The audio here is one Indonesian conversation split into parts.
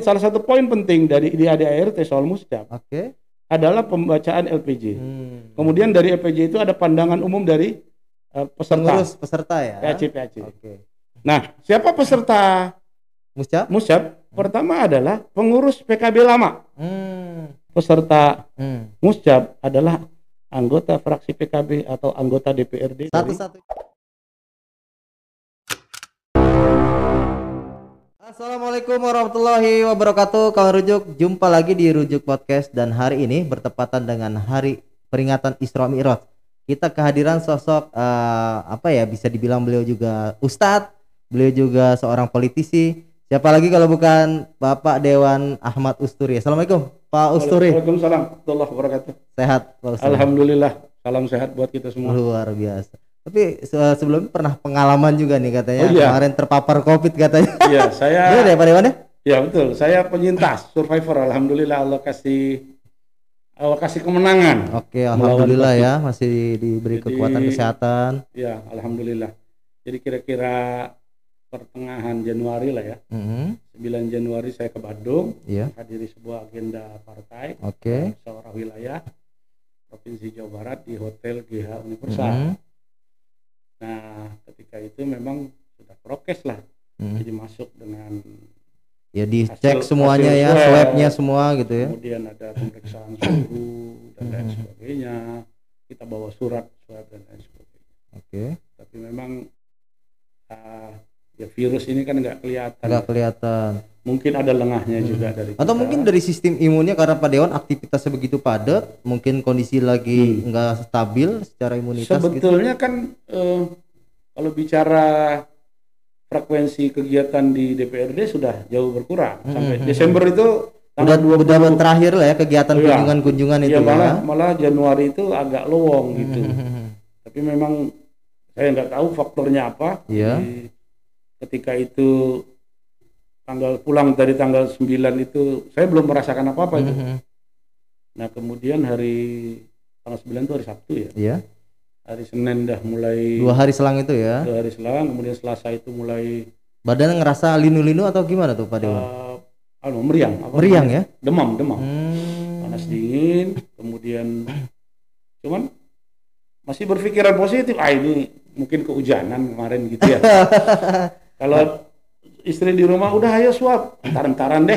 Salah satu poin penting dari di ADART soal muscap Oke. adalah pembacaan LPJ. Hmm. Kemudian dari LPJ itu ada pandangan umum dari Pengurus peserta peserta ya. PAC. Oke. Nah, siapa peserta Muscap? muscap? Pertama adalah pengurus PKB lama. Hmm. Peserta Hmm. muscap adalah anggota fraksi PKB atau anggota DPRD. Satu-satu. Assalamualaikum warahmatullahi wabarakatuh. Kawan Rujuk, jumpa lagi di Rujuk Podcast dan hari ini bertepatan dengan hari peringatan Isra Mi'raj. Kita kehadiran sosok bisa dibilang beliau juga ustadz, beliau juga seorang politisi. Siapa lagi kalau bukan Bapak Dewan Ahmad Usturi. Assalamualaikum Pak Usturi. Waalaikumsalam warahmatullahi wabarakatuh. Sehat Pak Usturi? Alhamdulillah, salam sehat buat kita semua. Luar biasa. Tapi sebelumnya pernah pengalaman juga nih katanya. Oh, iya. Kemarin terpapar COVID katanya. Iya, saya. Benar ya Pak Dewan ya? Ya betul, saya penyintas, survivor. Alhamdulillah Allah kasih kemenangan. Oke, alhamdulillah ya masih diberi kekuatan kesehatan. Ya, alhamdulillah. Jadi kira-kira pertengahan Januari lah ya. 9 Januari saya ke Bandung, hadiri sebuah agenda partai. Oke. Seorang wilayah Provinsi Jawa Barat di Hotel GH Universal. Nah, ketika itu memang sudah prokes lah. Jadi masuk dengan dicek semuanya ya, swabnya semua gitu ya. Kemudian ada pemeriksaan suhu dan lain sebagainya. Kita bawa surat swab dan lain sebagainya. Oke. Tapi memang virus ini kan nggak kelihatan. Mungkin ada lengahnya juga dari kita. Atau mungkin dari sistem imunnya karena Pak Dewan aktivitasnya begitu padat, mungkin kondisi lagi nggak stabil secara imunitas. Sebetulnya gitu. Kan kalau bicara frekuensi kegiatan di DPRD sudah jauh berkurang. Sampai Desember itu udah terakhir lah ya kegiatan kunjungan-kunjungan itu ya. Malah Januari itu agak lowong gitu. Tapi memang saya nggak tahu faktornya apa. Ketika itu pulang dari tanggal 9 itu saya belum merasakan apa-apa itu. Nah, kemudian tanggal 9 itu hari Sabtu ya. Iya. Hari Senin dah mulai 2 hari selang itu ya. 2 hari selang, kemudian Selasa itu mulai badan ngerasa linu-linu atau gimana tuh Pak Dewan? Meriang ya? Demam. Panas dingin, kemudian cuman masih berpikiran positif. Ini mungkin kehujanan kemarin gitu ya. Kalau istri di rumah udah ayo swab, entaran deh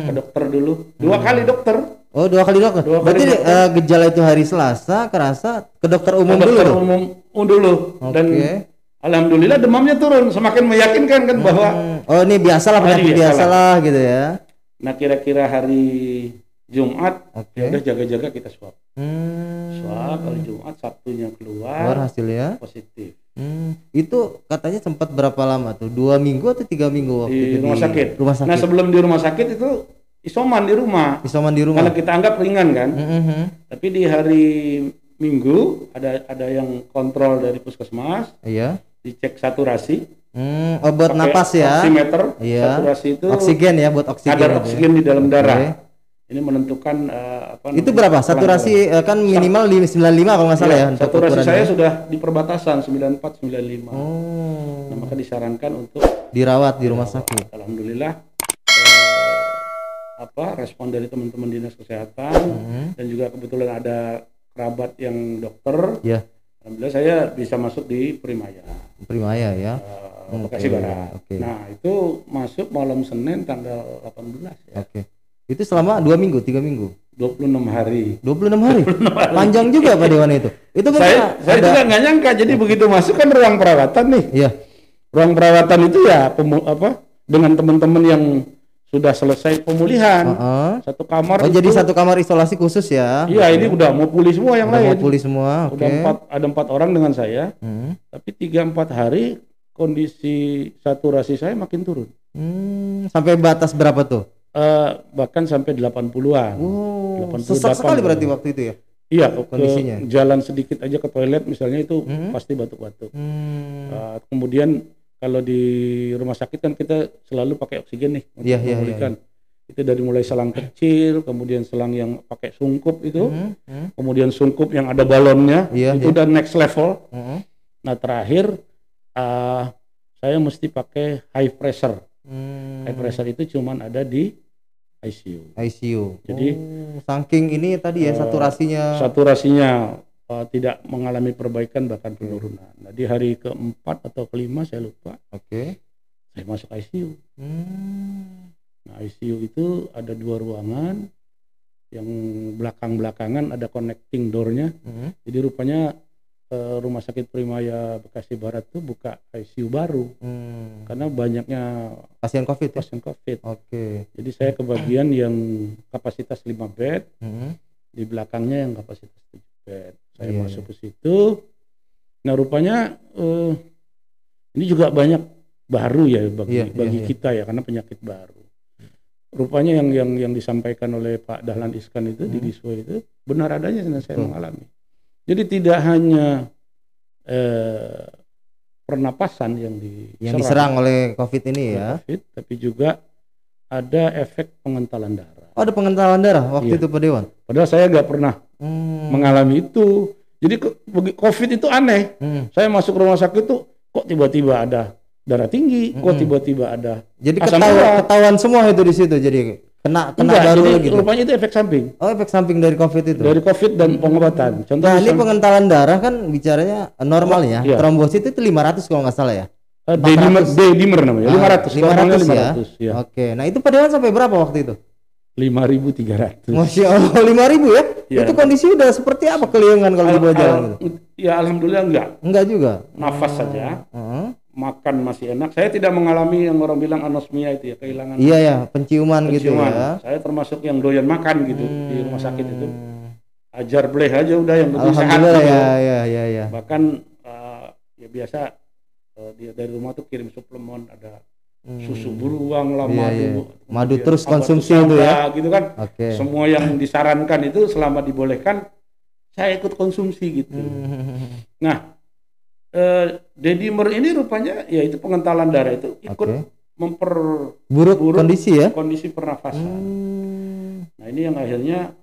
ke dokter dulu. 2 kali dokter. Oh, 2 kali dokter. Berarti gejala itu hari Selasa kerasa ke dokter umum dulu. Dokter umum dulu. Dan alhamdulillah demamnya turun, semakin meyakinkan kan bahwa ini biasalah penyakit biasalah gitu ya. Nah, kira-kira hari Jumat ya udah jaga-jaga kita swab. Swab hari Jumat, Sabtunya keluar hasilnya positif. Itu katanya sempat berapa lama tuh? 2 minggu atau 3 minggu waktu di itu rumah sakit. Nah, sebelum di rumah sakit itu isoman di rumah. Karena kita anggap ringan kan. Tapi di hari Minggu ada yang kontrol dari puskesmas. Iya. Dicek saturasi. Buat napas ya. Oximeter. Saturasi itu oksigen ya, buat oksigen. Kadar oksigen di dalam darah. Ini menentukan itu berapa? Saturasi kan minimal 95 kalau nggak salah ya. Saturasi saya sudah di perbatasan 94 95. Nah, maka disarankan untuk dirawat di rumah sakit. Alhamdulillah respon dari teman-teman dinas kesehatan dan juga kebetulan ada kerabat yang dokter. Alhamdulillah saya bisa masuk di Primaya ya. Bekasi Barat. Nah, itu masuk malam Senin tanggal 18 ya. Itu selama 2 minggu, 3 minggu? 26 hari. 26 hari? Panjang juga Pak Dewan itu. Itu saya juga nggak nyangka. Jadi begitu masuk kan ruang perawatan nih. Iya. Ruang perawatan itu ya dengan teman-teman yang sudah selesai pemulihan. Satu kamar. Jadi satu kamar isolasi khusus ya. Iya, ini udah mau pulih semua yang lain. Mau pulih semua. Ada 4 orang dengan saya. Tapi 3-4 hari kondisi saturasi saya makin turun. Sampai batas berapa tuh? Bahkan sampai 80-an. Sesak sekali berarti waktu itu ya? Iya, kondisinya. Jalan sedikit aja ke toilet misalnya itu pasti batuk-batuk. Kemudian kalau di rumah sakit kan kita selalu pakai oksigen nih untuk memulihkan. Itu dari mulai selang kecil, kemudian selang yang pakai sungkup itu, kemudian sungkup yang ada balonnya, itu udah next level. Nah, terakhir saya mesti pakai high pressure. High pressure itu cuman ada di ICU. Jadi saking ini tadi ya saturasinya tidak mengalami perbaikan bahkan penurunan. Nah, di hari keempat atau kelima saya lupa. Saya masuk ICU. Nah, ICU itu ada 2 ruangan, yang belakang-belakangan ada connecting door-nya. Jadi rupanya Rumah Sakit Primaya Bekasi Barat tuh buka ICU baru karena banyaknya pasien COVID. Jadi saya kebagian yang kapasitas 5 bed, di belakangnya yang kapasitas 7 bed. Saya masuk ke situ. Nah, rupanya ini juga banyak baru ya bagi kita ya, karena penyakit baru. Rupanya yang disampaikan oleh Pak Dahlan Iskan itu di Diswo itu benar adanya dan saya mengalami. Jadi tidak hanya pernapasan yang diserang oleh COVID ini ya, tapi juga ada efek pengentalan darah. Ada pengentalan darah waktu itu Pak Dewan? Padahal saya nggak pernah mengalami itu. Jadi COVID itu aneh. Saya masuk rumah sakit itu kok tiba-tiba ada darah tinggi, kok tiba-tiba ada. Jadi ketahuan semua itu di situ. Jadi kena baru jadi gitu. Rupanya itu efek samping. Efek samping dari COVID itu. Dari COVID dan pengobatan. Contohnya ini pengentalan darah kan bicaranya normal ya. Trombosit itu 500 kalau nggak salah ya. D-dimer namanya. 500 ya. Oke. Nah, itu Pak Dewan sampai berapa waktu itu? 5.300. Masya Allah, 5.000 ya? Itu kondisi udah seperti apa keliungan kalau di bawah jalan gitu? Ya alhamdulillah enggak. Enggak juga. Nafas saja. Makan masih enak. Saya tidak mengalami yang orang bilang anosmia itu ya, kehilangan. Iya ya, penciuman gitu ya. Saya termasuk yang doyan makan gitu di rumah sakit itu. Ajar bleh aja udah yang lebih sehat gitu. Ya. Bahkan ya biasa dari rumah tuh kirim suplemen, ada susu beruang lah, madu terus konsumsi itu ya. Gitu kan. Semua yang disarankan itu selama dibolehkan saya ikut konsumsi gitu. Nah, D-dimer ini rupanya ya itu pengentalan darah itu ikut memperburuk kondisi pernafasan. Nah, ini yang akhirnya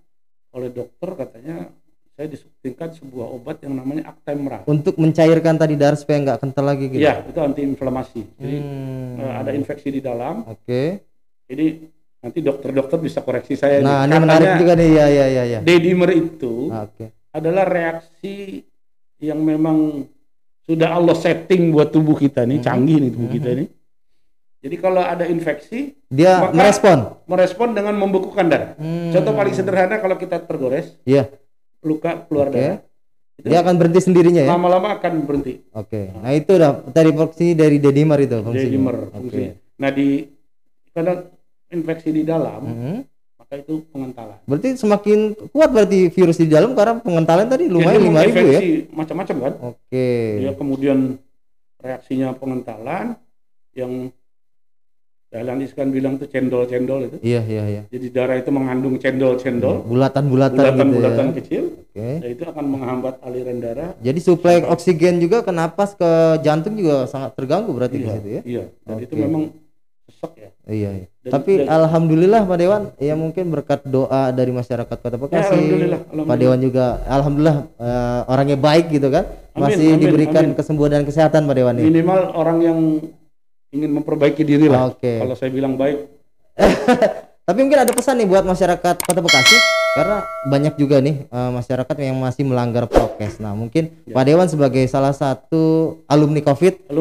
oleh dokter katanya saya disuntikan sebuah obat yang namanya Actemra untuk mencairkan tadi darah supaya nggak kental lagi gitu. Iya, itu antiinflamasi. Jadi ada infeksi di dalam. Jadi nanti dokter-dokter bisa koreksi saya. Nah, ini menarik juga nih. Ya. D-dimer itu adalah reaksi yang memang sudah Allah setting buat tubuh kita nih, canggih nih tubuh kita nih. Jadi kalau ada infeksi, dia merespon dengan membekukan darah. Contoh paling sederhana, kalau kita tergores, luka keluar darah, dia akan berhenti sendirinya ya? Lama-lama akan berhenti. Nah itu udah tadi fungsi dari D-dimer itu fungsinya. Nah kalau infeksi di dalam, maka itu pengentalan. Berarti semakin kuat berarti virus di dalam karena pengentalan tadi lumayan 5.000 ya? Macam-macam kan? Dia kemudian reaksinya pengentalan yang Dahlan Iskan bilang tuh cendol-cendol itu. Iya. Jadi darah itu mengandung cendol-cendol. Bulatan-bulatan kecil. Nah, itu akan menghambat aliran darah. Jadi suplai oksigen juga ke napas, ke jantung juga sangat terganggu berarti di situ ya? Iya. Dan itu memang sesek ya. Iya. Tapi alhamdulillah Pak Dewan, ya mungkin berkat doa dari masyarakat Kota Bekasi. Alhamdulillah. Pak Dewan juga alhamdulillah orangnya baik gitu kan. Masih diberikan kesembuhan dan kesehatan Pak Dewan ini. Minimal orang yang ingin memperbaiki diri lah. Kalau saya bilang baik. Tapi mungkin ada pesan nih buat masyarakat Kota Bekasi, karena banyak juga nih masyarakat yang masih melanggar prokes. Nah, mungkin Pak Dewan sebagai salah satu alumni COVID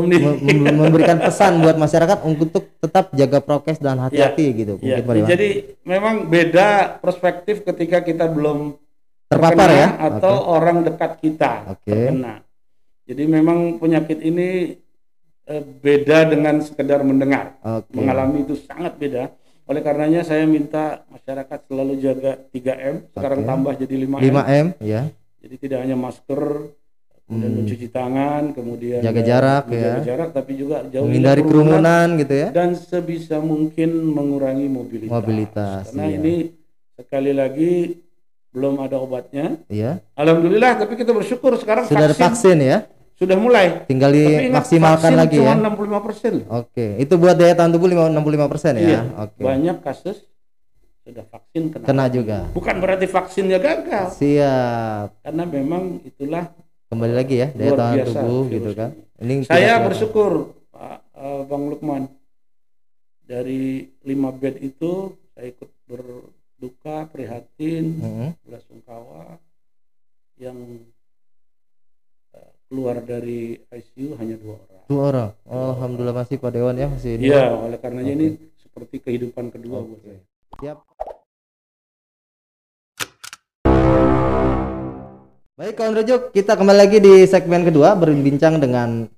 memberikan pesan buat masyarakat untuk tetap jaga prokes dan hati-hati gitu. Mungkin Pak Dewan. Jadi memang beda perspektif ketika kita belum terpapar ya, atau orang dekat kita terkena. Jadi memang penyakit ini beda dengan sekedar mendengar. Mengalami itu sangat beda. Oleh karenanya saya minta masyarakat selalu jaga 3M, sekarang tambah jadi 5M ya. Jadi tidak hanya masker, kemudian mencuci tangan, kemudian jaga jarak tapi juga menghindari kerumunan gitu ya. Dan sebisa mungkin mengurangi mobilitas. Karena ini sekali lagi belum ada obatnya. Alhamdulillah, tapi kita bersyukur sekarang sudah ada vaksin ya. Sudah mulai. Tinggal dimaksimalkan lagi ya. Cuma 65%. Itu buat daya tahan tubuh 65% ya. Banyak kasus sudah vaksin kena juga. Bukan berarti vaksinnya gagal. Siap. Karena memang itulah kembali lagi ya daya tahan tubuh gitu kan. Ini saya bersyukur Pak Bang Lukman, dari 5 bed itu saya ikut ini. Iya, oleh karenanya ini seperti kehidupan kedua buat saya. Siap. Baik kawan rujuk, kita kembali lagi di segmen kedua berbincang dengan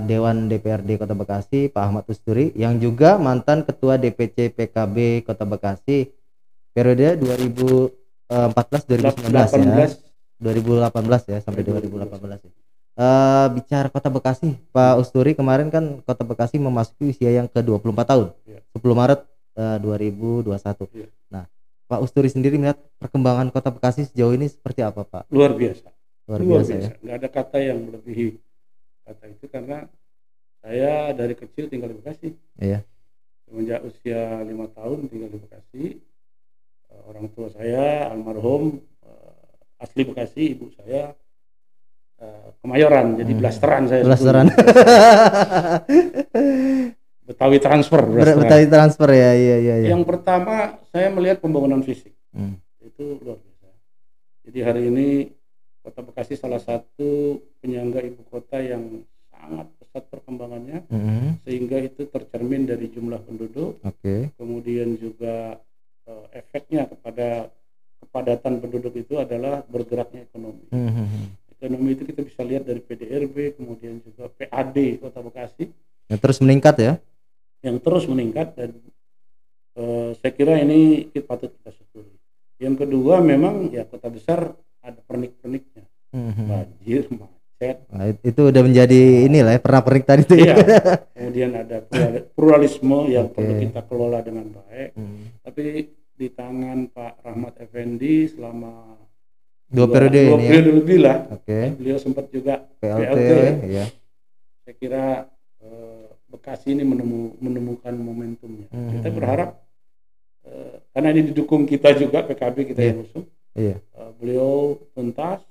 Dewan DPRD Kota Bekasi Pak Ahmad Usturi yang juga mantan Ketua DPC PKB Kota Bekasi periode 2014-2019 ya. 2018 ya sampai 2018 ya. Bicara Kota Bekasi, Pak Usturi, kemarin kan Kota Bekasi memasuki usia yang ke-24 tahun. 10 Maret 2021. Nah, Pak Usturi sendiri melihat perkembangan Kota Bekasi sejauh ini seperti apa, Pak? Luar biasa. Luar biasa ya. Nggak ada kata yang melebihi kata itu, karena saya dari kecil tinggal di Bekasi. Iya. Semenjak usia 5 tahun tinggal di Bekasi. Orang tua saya almarhum asli Bekasi, ibu saya Kemayoran, jadi blasteran saya. Blasteran. Betawi transfer. Betawi transfer ya, iya. Yang pertama saya melihat pembangunan fisik, itu luar biasa. Jadi hari ini Kota Bekasi salah satu penyangga ibu kota yang sangat pesat perkembangannya, sehingga itu tercermin dari jumlah penduduk, kemudian juga efeknya kepada kepadatan penduduk itu adalah bergeraknya ekonomi. Ekonomi itu kita bisa lihat dari PDRB, kemudian juga PAD Kota Bekasi yang terus meningkat ya. Yang terus meningkat, dan saya kira ini patut kita syukuri. Yang kedua, memang ya kota besar ada pernik-perniknya, banjir, macet. Nah, itu udah menjadi inilah ya, pernik tadi itu. Iya. Kemudian ada pluralisme yang perlu kita kelola dengan baik. Tapi di tangan Pak Rahmat Effendi selama dua periode lebih lah. Beliau sempat juga PLT. Ya. Saya kira Bekasi ini menemukan momentumnya. Kita berharap karena ini didukung kita juga, PKB kita yang usung. Beliau tuntas,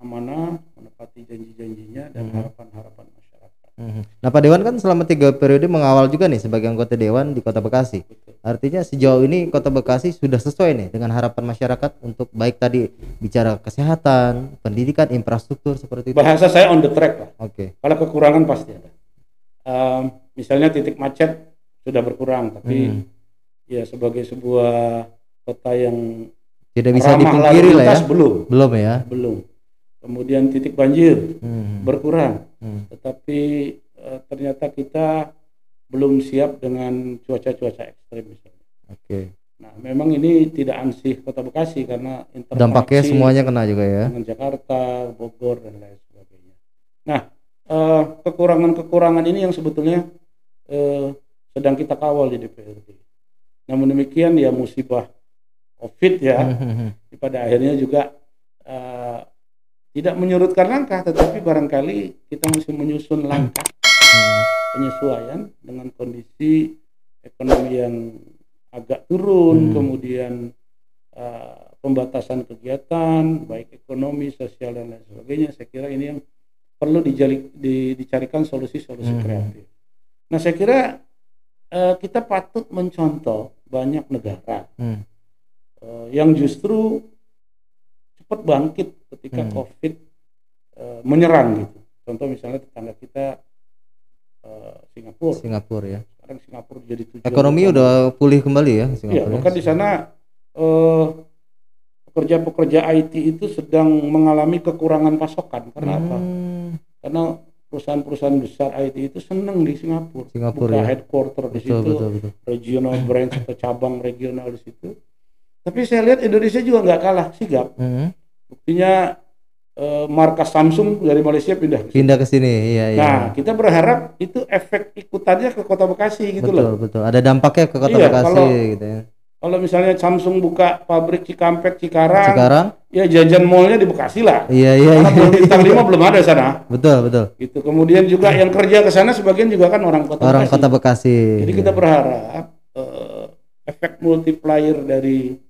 amanah, menepati janji-janjinya dan harapan-harapan masyarakat. Nah, Pak Dewan kan selama 3 periode mengawal juga nih sebagai anggota Dewan di Kota Bekasi. Betul. Artinya sejauh ini Kota Bekasi sudah sesuai nih dengan harapan masyarakat untuk baik tadi bicara kesehatan, pendidikan, infrastruktur seperti itu. Bahasa saya on the track lah. Kalau kekurangan pasti ada. Misalnya titik macet sudah berkurang, tapi ya sebagai sebuah kota yang tidak bisa dipungkiri lah ya. Belum. Kemudian titik banjir berkurang, tetapi ternyata kita belum siap dengan cuaca ekstrem misalnya. Nah, memang ini tidak ansih Kota Bekasi karena dampaknya semuanya kena juga ya. Dengan Jakarta, Bogor dan lain sebagainya. Nah, kekurangan ini yang sebetulnya sedang kita kawal di DPRD. Namun demikian ya musibah COVID ya, pada akhirnya juga tidak menyurutkan langkah, tetapi barangkali kita mesti menyusun langkah penyesuaian dengan kondisi ekonomi yang agak turun, kemudian pembatasan kegiatan baik ekonomi, sosial dan lain sebagainya. Saya kira ini yang perlu dicarikan solusi-solusi kreatif. Nah, saya kira kita patut mencontoh banyak negara yang justru cepat bangkit ketika COVID menyerang gitu. Contoh misalnya tetangga kita Singapura ya. Sekarang Singapura jadi tujuan ekonomi udah pulih kembali ya Singapura. Iya, bahkan di sana pekerja-pekerja IT itu sedang mengalami kekurangan pasokan. Karena apa? Karena perusahaan-perusahaan besar IT itu senang di Singapura buka headquarter di situ, betul. Regional branch atau cabang regional di situ. Tapi saya lihat Indonesia juga nggak kalah sigap. Buktinya markas Samsung dari Malaysia pindah ke sini. Iya. Nah, kita berharap itu efek ikutannya ke Kota Bekasi gitu loh. Betul. Ada dampaknya ke Kota Bekasi gitu ya. Kalau misalnya Samsung buka pabrik Cikampek, Cikarang, ya jajan mallnya di Bekasi lah. Iya. Karena belum bintang 5 belum ada sana. Betul. Gitu. Kemudian juga yang kerja ke sana sebagian juga kan orang Kota Bekasi. Jadi kita berharap efek multiplier dari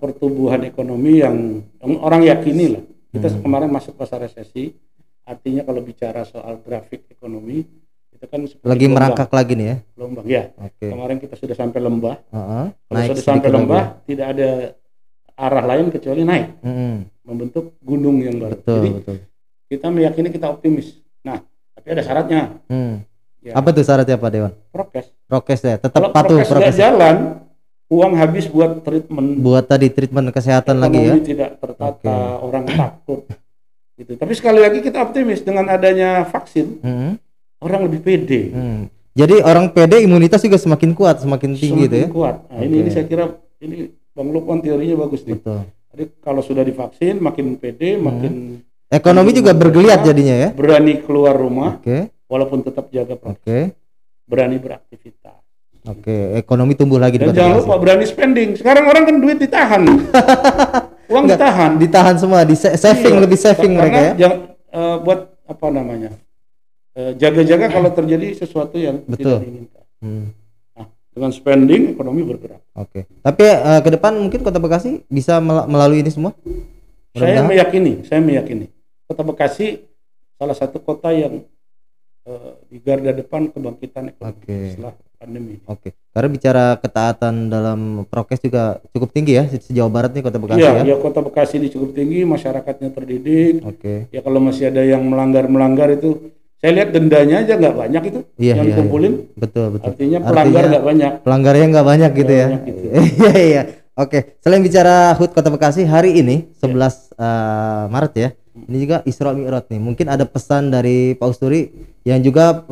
pertumbuhan ekonomi yang orang yakini lah. Kita kemarin masuk masa resesi, artinya kalau bicara soal grafik ekonomi itu kan lagi merangkak lagi nih ya. Lombang ya. Kemarin kita sudah sampai lembah. Kalau sudah sampai lembah lagi. Tidak ada arah lain kecuali naik, membentuk gunung yang baru. Jadi kita meyakini, kita optimis. Nah, tapi ada syaratnya. Ya. Apa tuh syaratnya Pak Dewan? Prokes ya, tetap patuh prokes. Kalau jalan, uang habis buat treatment. Buat tadi treatment kesehatan lagi ya. Ekonomi tidak tertata, orang takut. Gitu. Tapi sekali lagi kita optimis dengan adanya vaksin, orang lebih pede. Jadi orang pede imunitas juga semakin kuat, semakin tinggi itu ya. Kuat. Nah, ini saya kira ini Bang Lukman teorinya bagus nih. Betul. Jadi kalau sudah divaksin makin pede, makin ekonomi juga bergeliat jadinya ya. Berani keluar rumah, walaupun tetap jaga prokes. Berani beraktivitas. Ekonomi tumbuh lagi. Dan jangan lupa berani spending. Sekarang orang kan duit ditahan. Uang ditahan semua, saving, lebih saving mereka ya. Buat apa namanya? Jaga-jaga kalau terjadi sesuatu yang tidak diinginkan. Nah, dengan spending ekonomi bergerak. Tapi ke depan mungkin Kota Bekasi bisa melalui ini semua. Saya meyakini Kota Bekasi salah satu kota yang di garda depan kebangkitan ekonomi setelah pandemi. Karena bicara ketaatan dalam prokes juga cukup tinggi ya sejauh barat nih Kota Bekasi ya. Iya, Kota Bekasi ini cukup tinggi, masyarakatnya terdidik. Ya kalau masih ada yang melanggar itu, saya lihat dendanya aja nggak banyak itu yang dikumpulin. Betul. Artinya pelanggar nggak banyak. Pelanggarnya nggak banyak gitu ya. Iya. Selain bicara HUT Kota Bekasi, hari ini 11 Maret ya. Ini juga Isra Mi'raj nih. Mungkin ada pesan dari Pak Usturi yang juga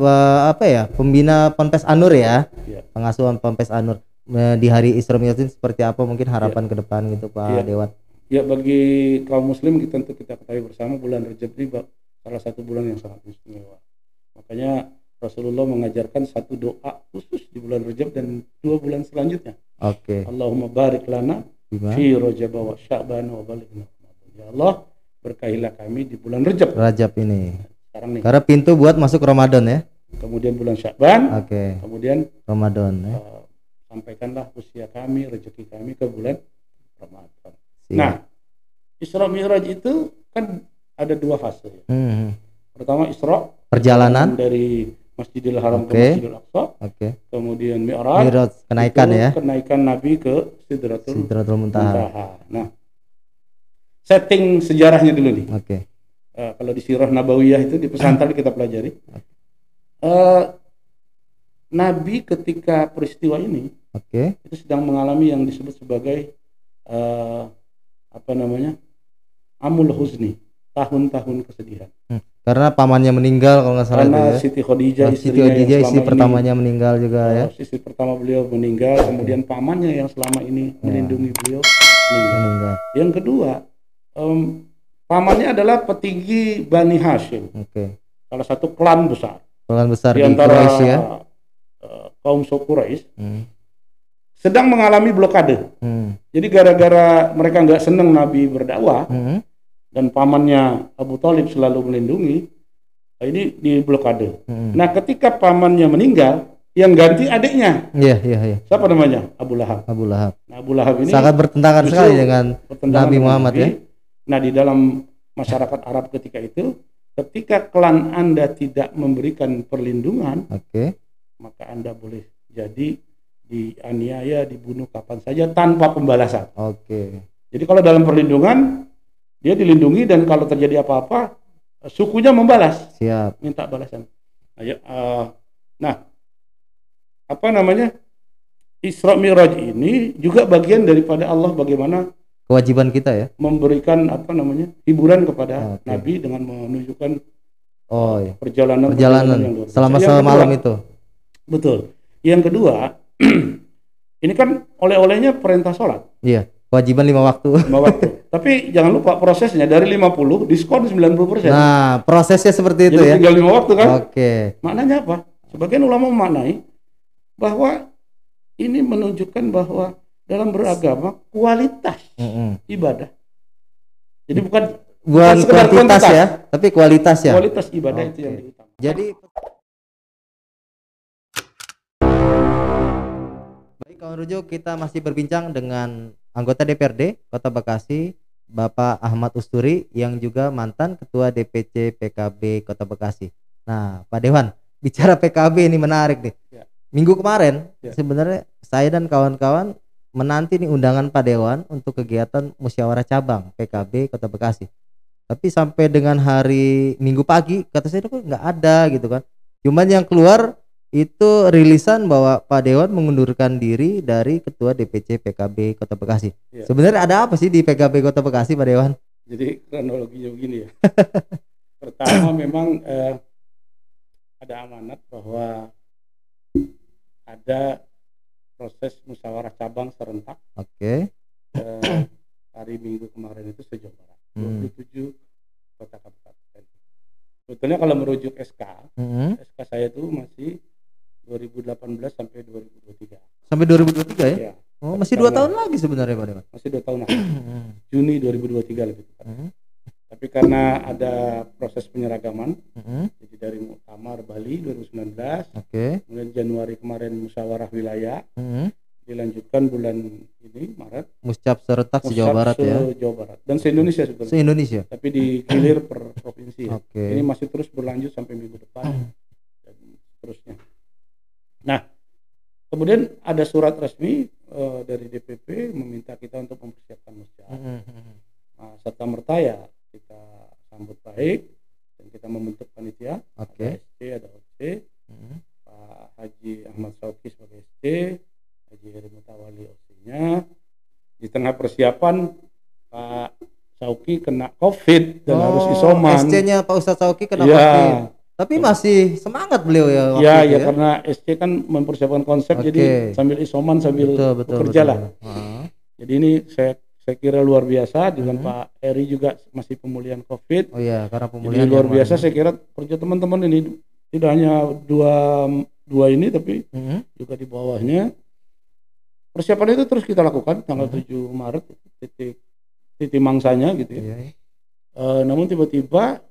pembina Ponpes An-Nur ya. Pengasuhan Ponpes An-Nur di hari Isra Mi'raj ini seperti apa mungkin harapan ke depan gitu Pak Dewan. Ya, bagi kaum muslim kita ketahui bersama bulan Rajab ini salah satu bulan yang sangat istimewa. Makanya Rasulullah mengajarkan satu doa khusus di bulan Rajab dan 2 bulan selanjutnya. Allahumma barik lana fi Rajab wa Sya'ban wa balighna. Ya Allah, berkahilah kami di bulan Rajab ini. Sekarang nih. Karena pintu buat masuk Ramadan ya. Kemudian bulan Sya'ban. Kemudian Ramadan ya. Sampaikanlah usia kami, rezeki kami ke bulan Ramadan. Nah, Isra Mi'raj itu kan ada 2 fase ya. Pertama Isra, perjalanan dari Masjidil Haram ke Masjidil Aqsa. Kemudian Mi'raj, kenaikan Nabi ke Sidratul Muntaha. Nah, setting sejarahnya dulu nih. Kalau di Sirah Nabawiyah itu di pesantren kita pelajari. Nabi ketika peristiwa ini itu sedang mengalami yang disebut sebagai Amul Huzni, tahun-tahun kesedihan. Karena pamannya meninggal kalau nggak salah. Karena itu ya. Siti Khadijah istri pertamanya meninggal juga ya. Istri pertama beliau meninggal, kemudian pamannya yang selama ini melindungi beliau meninggal. Yang kedua, pamannya adalah petinggi Bani Hashim. Salah satu klan besar. Di antara Quraisy ya. Kaum suku Quraisy. Sedang mengalami blokade. Jadi gara-gara mereka nggak senang Nabi berdakwah dan pamannya Abu Thalib selalu melindungi, ini di blokade. Nah, ketika pamannya meninggal, yang ganti adiknya. Siapa namanya? Abu Lahab. Nah, Abu Lahab ini sangat bertentangan sekali dengan Nabi Muhammad ya. Nah, di dalam masyarakat Arab ketika itu, ketika klan Anda tidak memberikan perlindungan, maka Anda boleh jadi dianiaya, dibunuh kapan saja tanpa pembalasan. Jadi kalau dalam perlindungan dia dilindungi dan kalau terjadi apa-apa sukunya membalas. Minta balasan. Isra Mi'raj ini juga bagian daripada Allah bagaimana kewajiban kita ya memberikan hiburan kepada Nabi dengan menunjukkan perjalanan yang selama malam itu. Betul. Yang kedua, ini kan oleh-olehnya perintah sholat. Iya, kewajiban 5 waktu. 5 waktu. Tapi jangan lupa prosesnya dari 50 diskon 90%. Nah, prosesnya seperti itu. Jadi ya. Tinggal 5 waktu kan? Maknanya apa? Sebagian ulama memaknai bahwa ini menunjukkan bahwa dalam beragama kualitas ibadah. Jadi bukan sekedar kuantitas ya, tapi kualitas ya. Kualitas ibadah itu yang diutamakan. Jadi baik, kawan rujuk, kita masih berbincang dengan anggota DPRD Kota Bekasi, Bapak Ahmad Usturi, yang juga mantan Ketua DPC PKB Kota Bekasi. Nah, Pak Dewan, bicara PKB ini menarik nih. Minggu kemarin sebenarnya saya dan kawan-kawan menanti nih undangan Pak Dewan untuk kegiatan musyawarah cabang PKB Kota Bekasi. Tapi sampai dengan hari Minggu pagi kata saya kok nggak ada gitu kan. Cuman yang keluar itu rilisan bahwa Pak Dewan mengundurkan diri dari Ketua DPC PKB Kota Bekasi. Ya. Sebenarnya ada apa sih di PKB Kota Bekasi, Pak Dewan? Jadi kronologinya begini ya. Pertama memang ada amanat bahwa ada proses musyawarah cabang serentak. Oke. Hari Minggu kemarin itu se-Jawa Barat. 27 kota kabupaten. Sebetulnya kalau merujuk SK saya itu masih 2018 sampai 2023. Sampai 2023 ya? Ya. Oh, masih 2 tahun lagi sebenarnya, Pak Dewan. Masih 2 tahun lagi. Juni 2023 lebih tepat. Tapi karena ada proses penyeragaman, jadi dari Muktamar Bali 2019, kemudian Januari kemarin musyawarah wilayah, dilanjutkan bulan ini Maret Muscap serentak se-Jawa Barat ya. Se-Jawa Barat dan se-Indonesia sebetulnya. Se-Indonesia. Tapi digilir per provinsi. Ya. Ini masih terus berlanjut sampai minggu depan dan seterusnya. Nah, kemudian ada surat resmi dari DPP meminta kita untuk mempersiapkan muscap. Nah, serta merta ya kita sambut baik dan kita membentuk panitia. Ada SC, ada OC, Pak Haji Ahmad Sauki sebagai SC, Haji Heri Mutawali OC-nya. Di tengah persiapan Pak Sauki kena COVID dan harus isoman. SC-nya Pak Ustadz Sauki kena COVID. Tapi masih semangat beliau ya waktu itu ya. Karena SC kan mempersiapkan konsep, jadi sambil isoman sambil bekerja lah. Jadi ini saya kira luar biasa dengan Pak Eri juga masih pemulihan COVID. Oh iya, karena pemulihan. Jadi luar biasa saya kira kerja teman-teman ini tidak hanya dua ini tapi juga di bawahnya. Persiapan itu terus kita lakukan tanggal 7 Maret titik mangsanya gitu ya. Namun tiba-tiba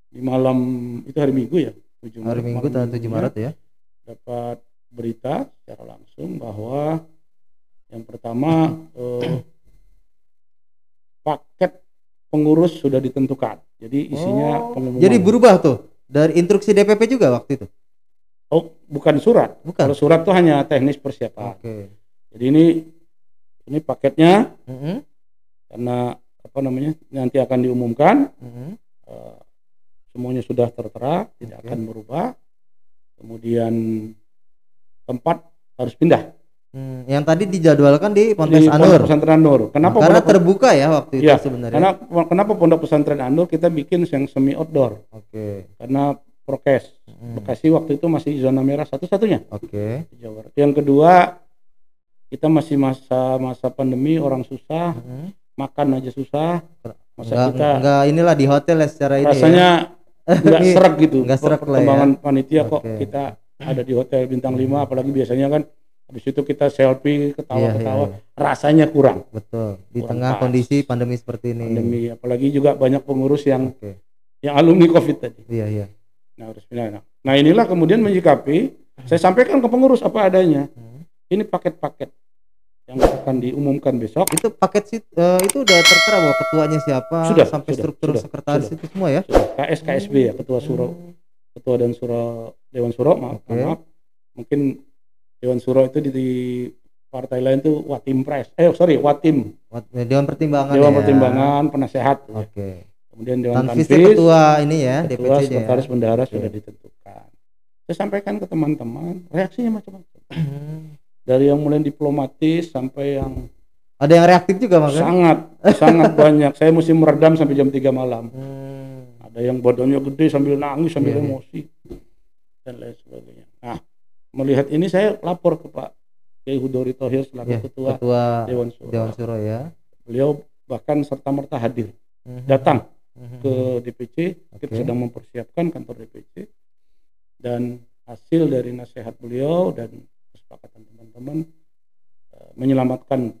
di malam itu hari Minggu ya, 7 Maret. Hari Minggu tanggal 7 Maret ya. Dapat berita secara langsung bahwa yang pertama paket pengurus sudah ditentukan. Jadi isinya pengumuman. Jadi berubah tuh dari instruksi DPP juga waktu itu. Oh, bukan surat. Kalau surat itu hanya teknis persiapan. Jadi ini paketnya karena apa namanya nanti akan diumumkan. Semuanya sudah tertera, tidak akan berubah. Kemudian tempat harus pindah. Yang tadi dijadwalkan di Ponpes An-Nur. Pesantren An-Nur. Kenapa? Karena terbuka ya waktu itu sebenarnya. Kenapa Pondok Pesantren An-Nur kita bikin yang semi outdoor? Karena prokes. Bekasi waktu itu masih zona merah satu-satunya. Jawa Barat. Yang kedua, kita masih masa pandemi, orang susah, makan aja susah. Enggak inilah di hotel ya secara ini. Rasanya enggak serak gitu. Enggak serak perkembangan panitia kok kita ada di hotel bintang 5, apalagi biasanya kan habis itu kita selfie ketawa-ketawa, rasanya kurang. Betul. Di tengah kondisi pandemi seperti ini. Pandemi, apalagi juga banyak pengurus yang alumni COVID tadi. Nah, harus pindah. Nah, inilah kemudian menyikapi, saya sampaikan ke pengurus apa adanya. Ini paket-paket yang akan diumumkan besok. Itu paket itu udah tertera bahwa ketuanya siapa, sampai struktur sekretaris itu semua ya. KSB ya, ketua Suro, ketua dan Suro, Dewan Suro, maaf. Mungkin Dewan Suro itu di partai lain tuh Watim Pres. Watim. Dewan Pertimbangan. Dewan Pertimbangan, penasehat. Kemudian Dewan Tanfis ketua ini ya, ketua DPC sekretaris bendahara sudah ditentukan. Saya sampaikan ke teman-teman, reaksinya macam-macam. Dari yang mulai diplomatis sampai yang ada yang reaktif juga makanya. Sangat banyak. Saya mesti meredam sampai jam 3 malam. Ada yang badannya gede sambil nangis sambil emosi dan lain sebagainya. Nah, melihat ini saya lapor ke Pak Kiai Hudori Thohir selaku ketua Dewan Suro ya. Beliau bahkan serta-merta hadir. Datang ke DPC, kita sedang mempersiapkan kantor DPC, dan hasil dari nasihat beliau dan kesepakatan teman-teman menyelamatkan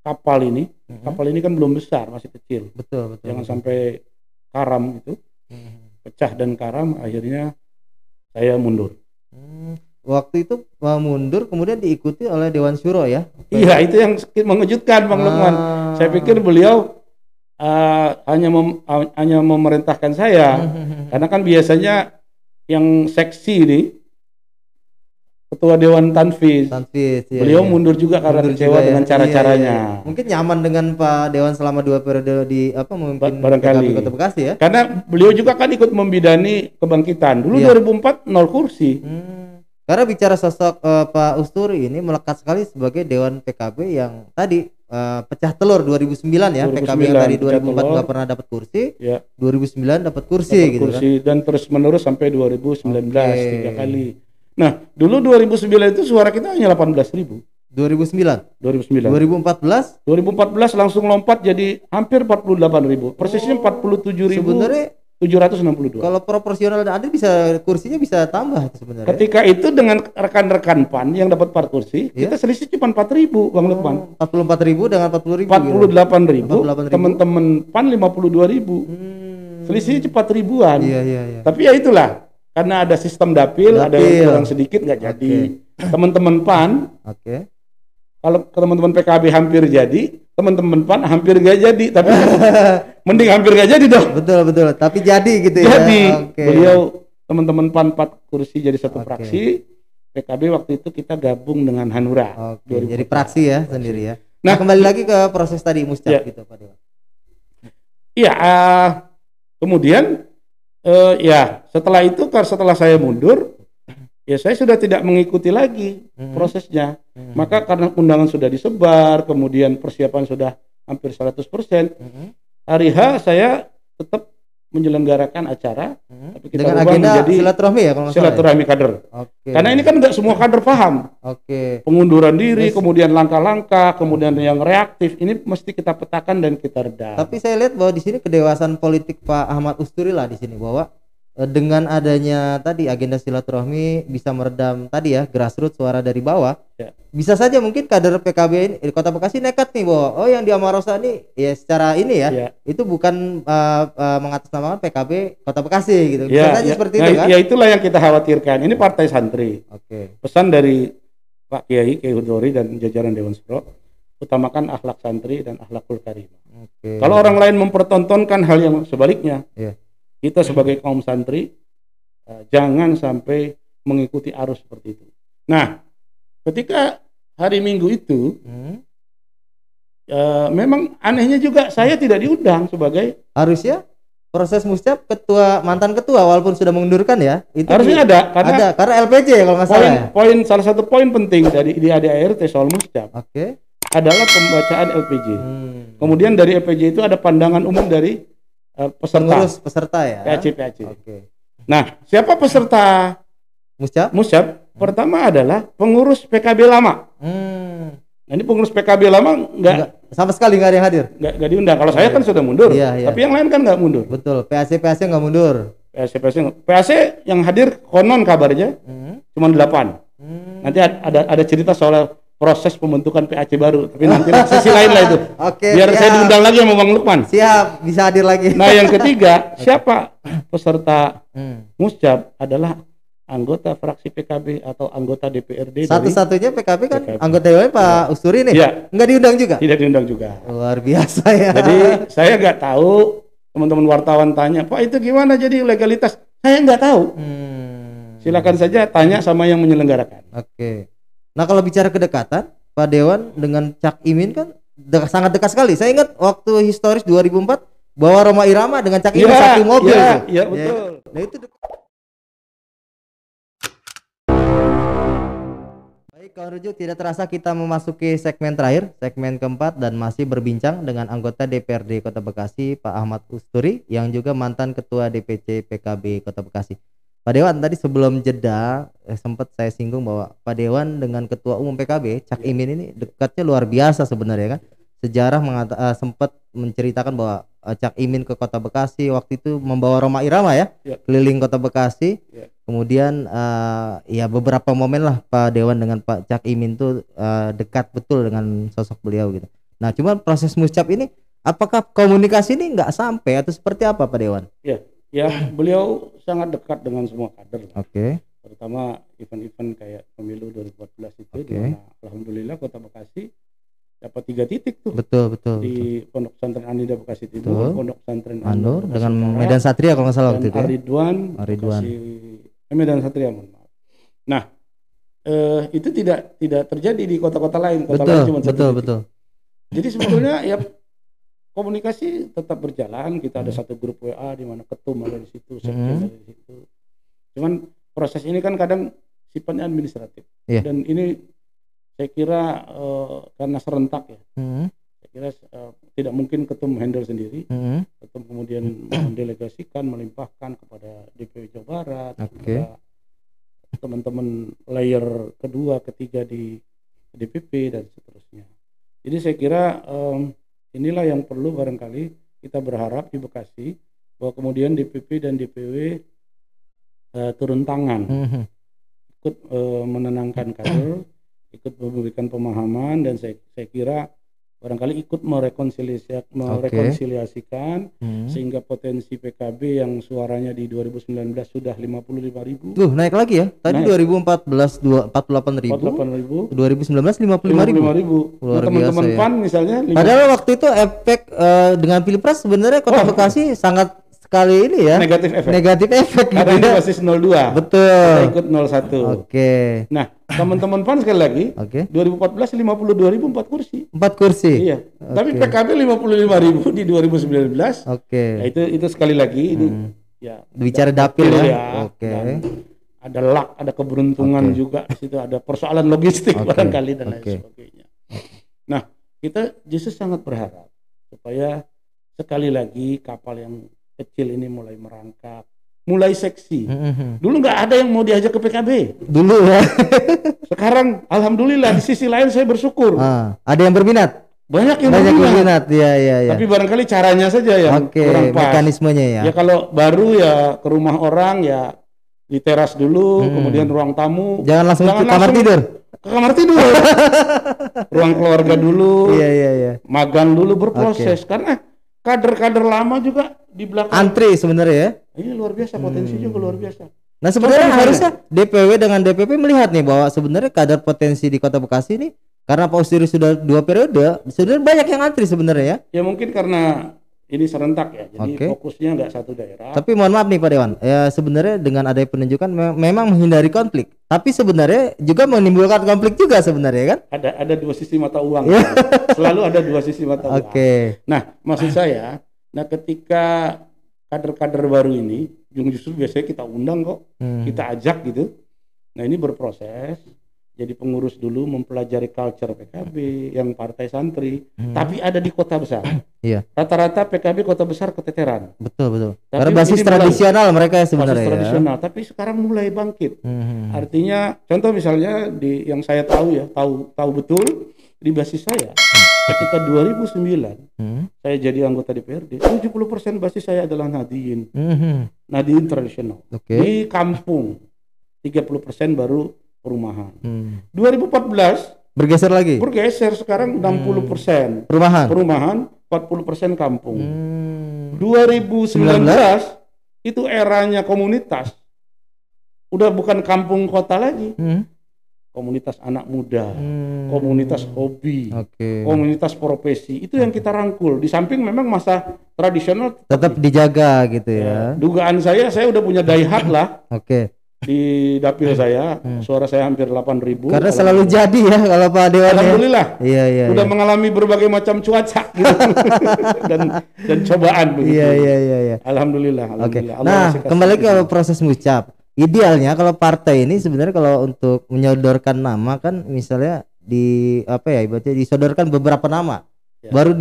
kapal ini. Kapal ini kan belum besar, masih kecil. Betul. Jangan sampai karam gitu, pecah dan karam, akhirnya saya mundur. Waktu itu mundur kemudian diikuti oleh Dewan Syuro ya? Iya, itu yang mengejutkan Bang Lukman. Saya pikir beliau hanya memerintahkan saya, karena kan biasanya yang seksi ini Ketua Dewan Tanfiz. Beliau iya. mundur juga karena kecewa dengan cara-caranya. Iya. Mungkin nyaman dengan Pak Dewan selama 2 periode di memimpin barangkali PKB Kota Bekasi ya. Karena beliau juga kan ikut membidani kebangkitan. Dulu 2004 0 kursi. Karena bicara sosok Pak Usturi ini melekat sekali sebagai Dewan PKB yang tadi pecah telur 2009 ya. 2009, PKB yang tadi 2004 nggak pernah dapat kursi, 2009 dapat kursi gitu kan. Dan terus menerus sampai 2019 3 kali. Nah, dulu 2009 itu suara kita hanya 18.000. 2009. 2014 langsung lompat jadi hampir 48.000. Persisnya 47.762. Sebenarnya kalau proporsional dan adil kursinya bisa tambah sebenarnya. Ketika itu dengan rekan-rekan PAN yang dapat 4 kursi, kita selisih cuma 4.000, Bang Lukman. 44.000 dengan 40.000. 48.000. Teman-teman PAN 52.000. Selisihnya 4.000-an. Iya. Tapi ya itulah. Karena ada sistem dapil, ada yang kurang sedikit nggak jadi. Teman-teman PAN, kalau teman-teman PKB hampir jadi, teman-teman PAN hampir nggak jadi. Tapi mending hampir nggak jadi dong. Betul. Tapi jadi gitu ya. Jadi beliau teman-teman PAN 4 kursi jadi satu fraksi. PKB waktu itu kita gabung dengan Hanura. Jadi fraksi ya sendiri ya. Nah kembali lagi ke proses tadi Muscap gitu Pak Dewan. Iya. Kemudian setelah itu setelah saya mundur, ya saya sudah tidak mengikuti lagi prosesnya. Maka karena undangan sudah disebar, kemudian persiapan sudah hampir 100%, hari H saya tetap menyelenggarakan acara, tapi kita dengan agenda menjadi silaturahmi ya, silaturahmi kader. Karena ini kan nggak semua kader paham. Pengunduran diri, kemudian langkah-langkah, kemudian yang reaktif, ini mesti kita petakan dan kita redam. Tapi saya lihat bahwa di sini kedewasaan politik Pak Ahmad Usturi lah di sini, bahwa dengan adanya tadi agenda silaturahmi bisa meredam tadi ya grassroots, suara dari bawah. Bisa saja mungkin kader PKB ini di Kota Bekasi nekat nih bahwa yang di Amarosa ini ya secara ini itu bukan mengatasnamakan PKB Kota Bekasi gitu. Bisa saja seperti itu kan? Ya itulah yang kita khawatirkan. Ini partai santri. Pesan dari Pak Kiai Hudori dan jajaran Dewan Syuro, utamakan akhlak santri dan akhlakul karimah. Kalau orang lain mempertontonkan hal yang sebaliknya, kita sebagai kaum santri jangan sampai mengikuti arus seperti itu. Nah, ketika hari Minggu itu memang anehnya juga saya tidak diundang sebagai, harusnya proses Muscap mantan ketua walaupun sudah mengundurkan ya, itu harusnya ada karena LPJ ya kalau nggak salah. Salah satu poin penting di ADART soal Muscap adalah pembacaan LPJ. Kemudian dari LPJ itu ada pandangan umum dari peserta ya, PAC. Nah, siapa peserta Muscap? Pertama adalah pengurus PKB lama. Nah, ini pengurus PKB lama enggak sama sekali nggak ada yang hadir. Nggak diundang. Kalau saya kan sudah mundur. Tapi yang lain kan nggak mundur. Betul. PAC nggak mundur. PAC yang hadir konon kabarnya cuma 8. Nanti ada cerita soal proses pembentukan PAC baru, tapi nanti sesi lain lah itu. Biar saya diundang lagi sama Bang Lukman. Siap, bisa hadir lagi. Nah, yang ketiga, siapa peserta Muscap adalah anggota fraksi PKB atau anggota DPRD. Satu-satunya PKB kan anggota DPRD Pak Usturi nih. Nggak diundang juga? Tidak diundang juga. Luar biasa ya. Jadi saya nggak tahu, teman-teman wartawan tanya, Pak itu gimana jadi legalitas? Saya nggak tahu. Silakan saja tanya sama yang menyelenggarakan. Nah kalau bicara kedekatan Pak Dewan dengan Cak Imin kan sangat dekat sekali. Saya ingat waktu historis 2004 bawa Rhoma Irama dengan Cak Imin satu mobil. Iya betul. Nah itu baik, kawan rujuk, tidak terasa kita memasuki segmen terakhir, segmen keempat, dan masih berbincang dengan anggota DPRD Kota Bekasi Pak Ahmad Usturi yang juga mantan Ketua DPC PKB Kota Bekasi. Pak Dewan, tadi sebelum jeda sempat saya singgung bahwa Pak Dewan dengan Ketua Umum PKB Cak Imin ini dekatnya luar biasa sebenarnya kan. Sejarah sempat menceritakan bahwa Cak Imin ke Kota Bekasi waktu itu membawa Rhoma Irama keliling Kota Bekasi. Kemudian ya beberapa momen lah Pak Dewan dengan Pak Cak Imin tuh dekat betul dengan sosok beliau gitu. Nah, cuman proses Muscap ini apakah komunikasi ini nggak sampai atau seperti apa Pak Dewan? Ya, beliau sangat dekat dengan semua kader. Terutama event-event kayak pemilu 2014 itu, di mana alhamdulillah Kota Bekasi dapat 3 titik tuh. Betul. Di Pondok Pesantren Anida Bekasi Timur, Pondok Pesantren Anur dengan Medan Satria kalau nggak salah waktu itu. Ridwan. Medan Satria, mohon maaf. Nah, itu tidak terjadi di kota-kota lain. Kota betul, lain cuma betul. Jadi sebetulnya ya komunikasi tetap berjalan. Kita ada satu grup WA di mana ketum ada di situ, sekjen ada di situ. Cuman proses ini kan kadang sifatnya administratif. Dan ini saya kira karena serentak ya. Saya kira tidak mungkin ketum handle sendiri. Ketum kemudian mendelegasikan, melimpahkan kepada DPW Jawa Barat, kepada teman-teman layer kedua, ketiga di DPP dan seterusnya. Jadi saya kira inilah yang perlu barangkali kita berharap di Bekasi bahwa kemudian DPP dan DPW turun tangan, ikut menenangkan kader, ikut memberikan pemahaman, dan saya kira barangkali ikut merekonsiliasikan sehingga potensi PKB yang suaranya di 2019 sudah 55.000. Tuh naik lagi ya. Tadi naik. 2014 48.000. 2019 55.000. Teman-teman ya. PAN misalnya. Padahal waktu itu efek dengan Pilpres sebenarnya Kota Bekasi sangat sekali ini ya. Negatif efek. Karena ini basis 02. Betul. Kita ikut 01. Oke. Nah, teman-teman PAN sekali lagi. 2014 52.000 4 kursi. 4 kursi. Iya. Tapi PKB 55.000 di 2019. Nah, itu sekali lagi ini ya. Bicara dapil ya. Ada luck, ada keberuntungan juga di situ, ada persoalan logistik barangkali dan lain sebagainya. Nah, kita justru sangat berharap supaya sekali lagi kapal yang kecil ini mulai merangkak, mulai seksi. Dulu nggak ada yang mau diajak ke PKB. Dulu ya. Sekarang alhamdulillah di sisi lain saya bersyukur. Ada yang berminat. Banyak yang berminat. Ya. Tapi barangkali caranya saja yang kurang pas. Mekanismenya ya. Ya kalau baru ya ke rumah orang ya di teras dulu, kemudian ruang tamu. Jangan langsung ke kamar tidur. Ke kamar tidur. Ruang keluarga dulu. Iya. Magang dulu berproses karena kader-kader lama juga di belakang antri sebenarnya ya. Ini luar biasa, potensi juga luar biasa. Nah sebenarnya harusnya DPW dengan DPP melihat nih bahwa sebenarnya kader potensi di Kota Bekasi ini karena Pak Usiri sudah 2 periode, sebenarnya banyak yang antri sebenarnya ya. Ya mungkin karena ini serentak ya, jadi fokusnya nggak satu daerah. Tapi mohon maaf nih Pak Dewan, ya sebenarnya dengan ada penunjukan memang menghindari konflik, tapi sebenarnya juga menimbulkan konflik juga sebenarnya kan? Ada dua sisi mata uang, selalu ada dua sisi mata uang. Nah maksud saya, ketika kader-kader baru ini, justru biasanya kita undang kok, kita ajak gitu. Nah ini berproses. Jadi pengurus dulu mempelajari culture PKB yang partai santri, tapi ada di kota besar. Iya. Rata-rata PKB kota besar keteteran. Betul. Karena basis tradisional mereka sebenarnya. Basis tradisional, tapi sekarang mulai bangkit. Artinya, contoh misalnya di yang saya tahu ya, tahu betul di basis saya. Ketika 2009 saya jadi anggota DPRD, 70% basis saya adalah Nahdiyin. Nahdiyin tradisional. Di kampung 30% baru perumahan. 2014 bergeser sekarang 60% perumahan, 40% kampung. 2019 itu eranya komunitas, udah bukan kampung kota lagi, komunitas anak muda, komunitas hobi, komunitas profesi, itu yang kita rangkul. Di samping memang masa tradisional tetap dijaga gitu ya. Dugaan saya udah punya daihat lah. Di dapil saya, suara saya hampir 8.000. Karena selalu jadi ya kalau Pak Dewan. Alhamdulillah. Iya. Sudah mengalami berbagai macam cuaca gitu. dan cobaan begitu. Iya. Alhamdulillah. Nah, kembali ke proses ngucap. Idealnya kalau partai ini sebenarnya kalau untuk menyodorkan nama kan misalnya ibaratnya disodorkan beberapa nama. Baru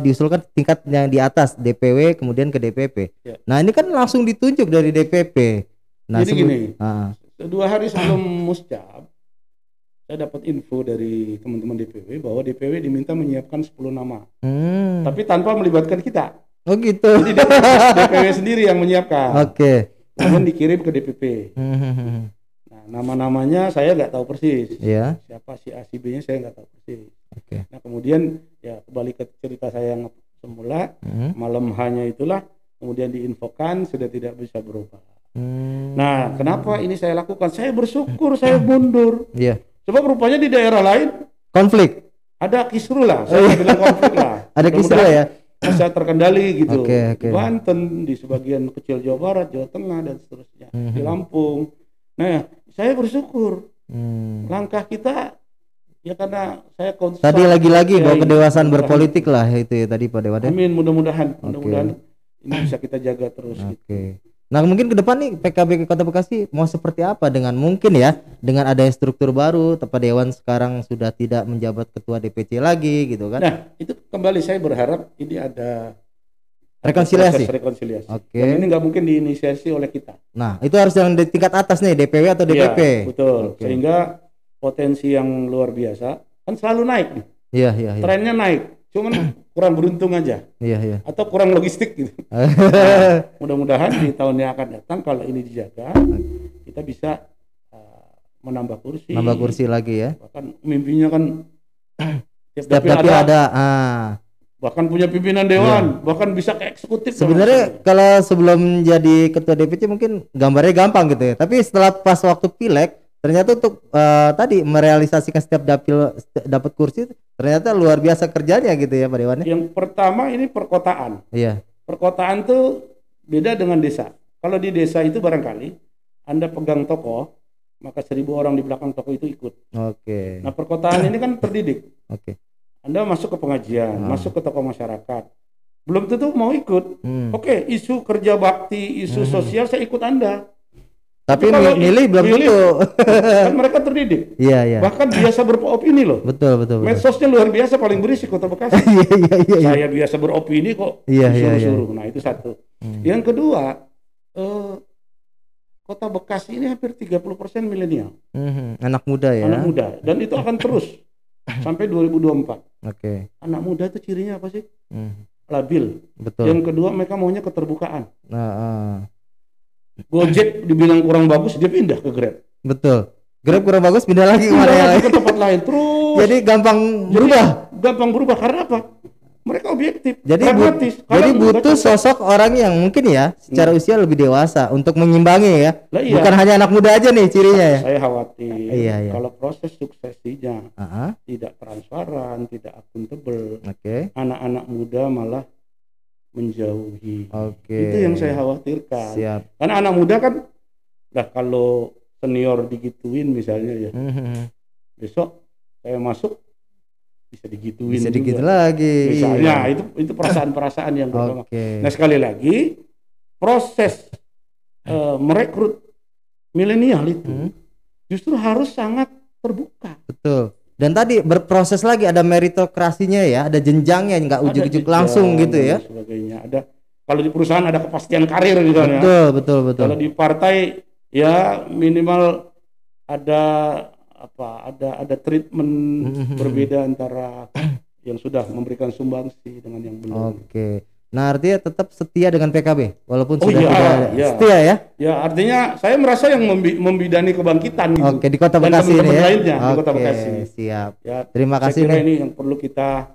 diusulkan tingkat yang di atas DPW kemudian ke DPP. Nah, ini kan langsung ditunjuk dari DPP. Nah, jadi gini, 2 hari sebelum muscap saya dapat info dari teman-teman DPW bahwa DPW diminta menyiapkan 10 nama, tapi tanpa melibatkan kita. Oh gitu. Jadi DPW sendiri yang menyiapkan. Kemudian dikirim ke DPP. Nah, nama-namanya saya nggak tahu persis. Siapa si A si B-nya saya nggak tahu persis. Nah kemudian ya kembali ke cerita saya yang semula, malam hanya itulah kemudian diinfokan sudah tidak bisa berubah. Nah, kenapa ini saya lakukan? Saya bersyukur saya mundur. Sebab rupanya di daerah lain konflik. Ada kisruh lah, saya bilang konflik lah. Ada kisruh ya. Bisa terkendali gitu. Di Banten, di sebagian kecil Jawa Barat, Jawa Tengah dan seterusnya. Di Lampung. Nah, saya bersyukur Langkah kita ya karena saya tadi lagi-lagi bahwa kedewasaan berpolitik lah itu ya tadi Pak Dewan. Amin, mudah-mudahan ini bisa kita jaga terus. Gitu. Nah mungkin ke depan nih PKB Kota Bekasi mau seperti apa dengan mungkin ya dengan adanya struktur baru, Pak Dewan sekarang sudah tidak menjabat ketua DPC lagi gitu kan? Nah itu kembali saya berharap ini ada rekonsiliasi. Oke. Dan ini nggak mungkin diinisiasi oleh kita. Nah itu harus yang di tingkat atas nih DPW atau DPP. Iya, betul. Sehingga potensi yang luar biasa kan selalu naik nih. Iya. Trennya naik. Cuman kurang beruntung aja. Iya. Atau kurang logistik gitu. Nah, mudah-mudahan di tahun yang akan datang kalau ini dijaga, kita bisa menambah kursi. Nambah kursi lagi ya. Bahkan mimpinya kan setiap dapil ada. Bahkan punya pimpinan dewan, bahkan bisa ke eksekutif. Sebenarnya kalau sebelum jadi ketua DPC mungkin gambarnya gampang gitu ya. Tapi setelah pas waktu pileg ternyata untuk tadi merealisasikan setiap dapil dapat kursi ternyata luar biasa kerjanya gitu ya Pak Dewan. Yang pertama ini perkotaan. Iya. Perkotaan tuh beda dengan desa. Kalau di desa itu barangkali Anda pegang toko, maka 1000 orang di belakang toko itu ikut. Oke. Nah perkotaan ini kan terdidik. Oke. Anda masuk ke pengajian, masuk ke toko masyarakat, belum tentu mau ikut. Oke, isu kerja bakti, isu sosial saya ikut Anda. Tapi milih belum tentu. Kan mereka terdidik. Iya. Bahkan biasa beropini loh. Betul. Medsosnya luar biasa, paling berisik Kota Bekasi. Iya. Saya biasa beropini kok. Suruh-suruh. Nah itu satu. Yang kedua, Kota Bekasi ini hampir 30% milenial. Anak muda ya. Anak muda. Dan itu akan terus sampai 2024. Oke. Anak muda itu cirinya apa sih? Labil. Betul. Yang kedua mereka maunya keterbukaan. Gojek dibilang kurang bagus, dia pindah ke Grab. Betul. Grab kurang bagus, pindah lagi ke tempat lain terus. Jadi gampang berubah karena apa? Mereka objektif. Jadi butuh sosok orang yang mungkin ya secara usia lebih dewasa untuk mengimbangi ya. Iya. Bukan hanya anak muda aja nih cirinya ya. Saya khawatir kalau proses suksesinya tidak transparan, tidak akuntabel. Anak-anak muda malah menjauhi. Itu yang saya khawatirkan. Siap. Karena anak muda kan kalau senior digituin misalnya ya. Besok saya masuk bisa digituin juga. Lagi. Misalnya itu perasaan-perasaan yang berbeda. Nah sekali lagi proses merekrut milenial itu justru harus sangat terbuka. Betul. Dan tadi berproses lagi ada meritokrasinya ya, ada jenjangnya, nggak ujuk-ujuk langsung gitu ya. Sebagainya. Ada kalau di perusahaan ada kepastian karir misalnya. Betul. Kalau di partai ya minimal ada treatment berbeda antara yang sudah memberikan sumbangsi dengan yang belum. Nah artinya tetap setia dengan PKB walaupun sudah tidak setia ya? Ya artinya saya merasa yang membidani kebangkitan gitu. Di Kota Bekasi ini ya? Lainnya, di Kota Bekasi. Siap. Ya, terima kasih. Saya kira ini yang perlu kita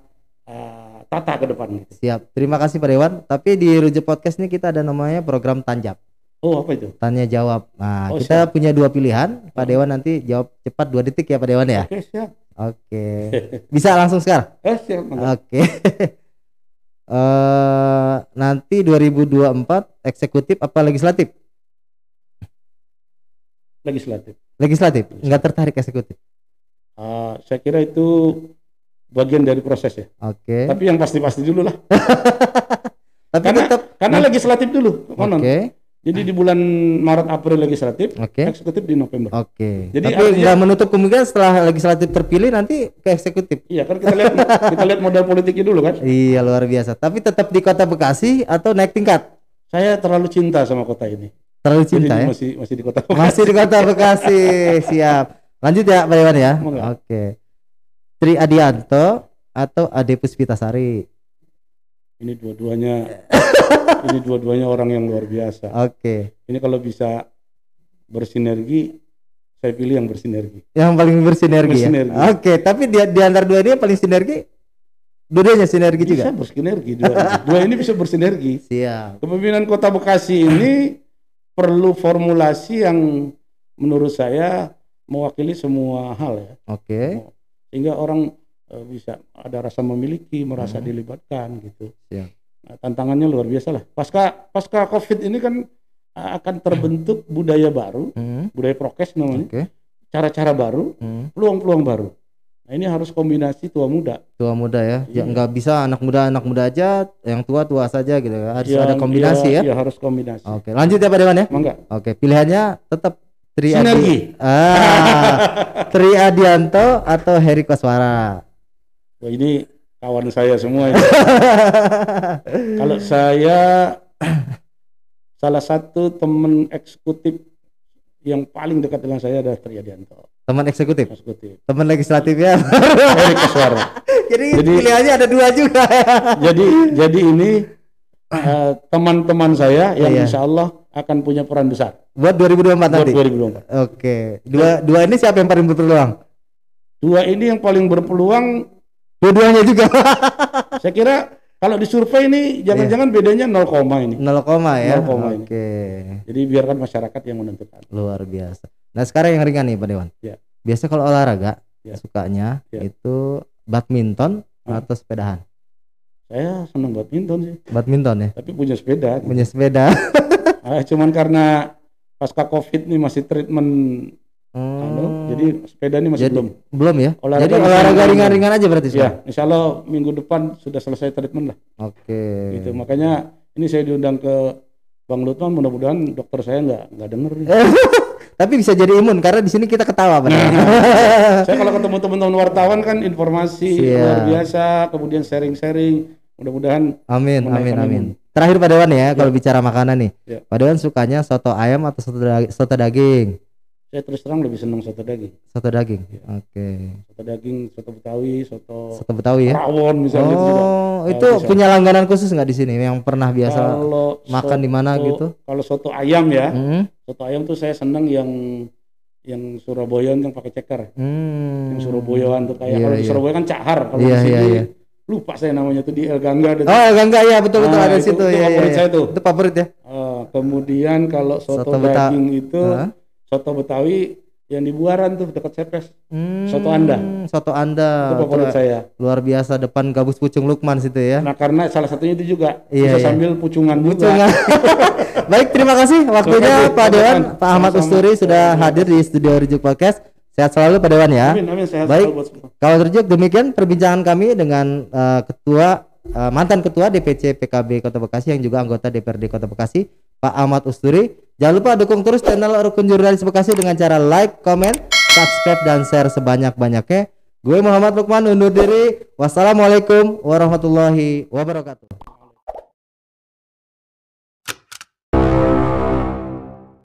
tata ke depan. Gitu. Siap. Terima kasih Pak Dewan. Tapi di Rujuk Podcast ini kita ada namanya program Tanjap. Oh apa itu? Tanya jawab. Nah kita punya 2 pilihan. Pak Dewan nanti jawab cepat 2 detik ya Pak Dewan ya? Oke siap. Bisa langsung sekarang? Siap. Nanti 2024 eksekutif apa legislatif? Legislatif. Nggak tertarik eksekutif? Saya kira itu bagian dari proses ya. Tapi yang pasti dulu lah. Karena legislatif dulu. Jadi di bulan Maret April legislatif, eksekutif di November. Jadi tapi nggak menutup kemungkinan setelah legislatif terpilih nanti ke eksekutif. Iya kan kita lihat modal politiknya dulu kan. Iya luar biasa. Tapi tetap di Kota Bekasi atau naik tingkat? Saya terlalu cinta sama kota ini. Terlalu cinta ya? Masih di Kota Bekasi. Masih di Kota Bekasi. Siap. Lanjut ya Pak Dewan ya. Tri Adianto atau Ade Puspitasari? Ini dua-duanya orang yang luar biasa. Ini kalau bisa bersinergi, saya pilih yang bersinergi. Yang paling bersinergi ya. Tapi di antara dua ini yang paling sinergi, dua-duanya sinergi bisa juga. Bisa bersinergi dua ini bisa bersinergi. Siap. Kepemimpinan Kota Bekasi ini perlu formulasi yang menurut saya mewakili semua hal ya. Sehingga orang bisa ada rasa memiliki, merasa dilibatkan gitu. Nah, tantangannya luar biasa lah. Pasca COVID ini kan akan terbentuk budaya baru, budaya prokes namanya. cara-cara baru, peluang-peluang baru. Nah, ini harus kombinasi tua muda. Tua muda ya. Ya nggak bisa anak muda aja, yang tua saja gitu ya. Harus ada kombinasi ya. Iya, harus kombinasi. Oke, lanjut ya Pak Dewan ya. Mangga. Oke, pilihannya tetap Sinergi. Tri Adianto atau Heri Koswara. Wah, ini kawan saya semua ini. Kalau saya salah satu teman eksekutif yang paling dekat dengan saya adalah Tri Adianto. Teman eksekutif. Teman legislatifnya Heri Koswara. jadi pilihannya ada dua juga. jadi ini teman-teman saya yang insya Allah akan punya peran besar buat 2024 nanti. 2024. Oke. Dua ini siapa yang paling berpeluang? Dua ini yang paling berpeluang. Dua-duanya juga. Saya kira kalau disurvei ini jangan-jangan bedanya 0, ini. 0, ya. 0, Oke. Jadi biarkan masyarakat yang menentukan. Luar biasa. Nah, sekarang yang ringan nih Pak Dewan. Ya. Biasa kalau olahraga sukanya itu badminton atau sepedahan? Saya senang badminton sih. Badminton ya. Tapi punya sepeda. Punya sepeda. Cuman karena pasca COVID nih masih treatment. Jadi sepeda ini masih belum ya. Jadi olahraga ringan-ringan aja berarti. Ya, insya Allah minggu depan sudah selesai treatment lah. Oke. Gitu, makanya ini saya diundang ke Bang Lutman, mudah-mudahan dokter saya nggak denger nih. Tapi bisa jadi imun karena di sini kita ketawa Pak. Saya kalau ketemu teman-teman wartawan kan informasi luar biasa, kemudian sharing-sharing. Mudah-mudahan. Amin. Terakhir Pak Dewan ya, kalau bicara makanan nih. Pak Dewan sukanya soto ayam atau soto daging? Saya terus terang lebih senang soto daging. Soto daging. Oke. Soto daging, soto Betawi, soto Betawi ya. rawon misalnya. Itu punya langganan khusus nggak di sini yang pernah biasa makan di mana gitu? Kalau soto ayam ya, soto ayam tuh saya senang yang Surabayaan yang pakai ceker. Yang Surabayaan tuh kayak kalau di Surabaya kan cahar, kalau di sini lupa saya namanya tuh di El Gangga. El Gangga ya, betul ada di situ ya. Favorit saya tuh. Itu favorit ya. Kemudian kalau soto daging itu soto Betawi yang di Buaran tuh dekat Sepes. Soto Anda. Itu favorit saya. Luar biasa, depan Gabus Pucung Lukman situ ya. Nah, karena salah satunya itu juga bisa sambil pucungan juga. Baik, terima kasih waktunya Pak Dewan, Pak Ahmad Usturi sudah hadir di studio Rujuk Podcast. Sehat selalu Pak Dewan ya. Amin, sehat. Baik, kalau Rujuk demikian perbincangan kami dengan mantan ketua DPC PKB Kota Bekasi yang juga anggota DPRD Kota Bekasi, Pak Ahmad Usturi. Jangan lupa dukung terus channel Rukun Jurnalis Bekasi dengan cara like, comment, subscribe, dan share sebanyak-banyaknya. Gue Muhammad Lukman undur diri. Wassalamualaikum warahmatullahi wabarakatuh.